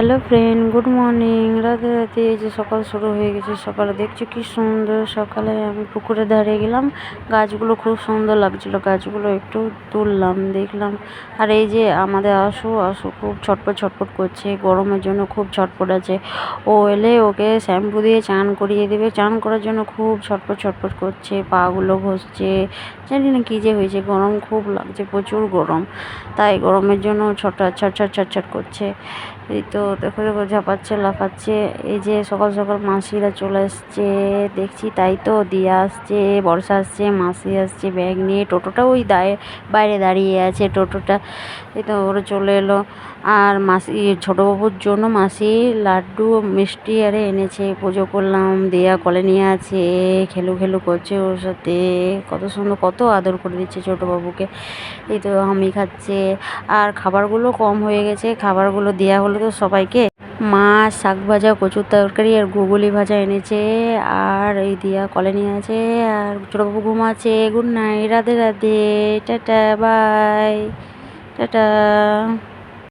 Hello friend, good morning. Radhe Radhe. এই যে সকাল শুরু হয়ে গেছে। সকালে দেখছো কি সুন্দর। সকালে আমি পুকুরের ধারে গেলাম, গাছগুলো খুব সুন্দর লাগছিল, গাছগুলো একটু তুললাম, দেখলাম। আর এই যে আমাদের আশু খুব ছটপট ছটপট করছে, গরমের জন্য খুব ছটপট আছে। ও এলে ওকে শ্যাম্পু দিয়ে চান করিয়ে দেবে, চান করার জন্য খুব ছটপট ছটপট করছে, পাগুলো ঘষছে। জানি না কী যে হয়েছে, গরম খুব লাগছে, প্রচুর গরম। তাই গরমের জন্য ছটছট ছটছট ছটছট করছে। এই তো দেখো দেখো ঝাপাচ্ছে লাফাচ্ছে। এই যে সকাল সকাল মাসিরা চলে এসছে দেখছি, তাই তো দিয়া আসছে, বর্ষা আসছে, মাসি আসছে ব্যাগ নিয়ে। টোটোটা ওই বাইরে দাঁড়িয়ে আছে টোটোটা। এই তো ওরা চলে এলো। আর মাসি ছোটোবাবুর জন্য মাসি লাড্ডু মিষ্টি আরে এনেছে। পুজো করলাম, দিয়া কোলে নিয়ে আছে, খেলু খেলু করছে ওর সাথে। কত সুন্দর, কত আদর করে দিচ্ছে ছোটোবাবুকে। এই তো আমি খাচ্ছে। আর খাবারগুলো কম হয়ে গেছে, খাবারগুলো দেওয়া হলো তো সবাইকে। মাছ, শাক ভাজা, কচুর তরকারি আর ঘুগলি ভাজা এনেছে। আর এই দিয়া কলে নিয়ে আছে, আর ছোটোবাবু ঘুমাচ্ছে। Good night, Radhe Radhe, tata, bye, tata.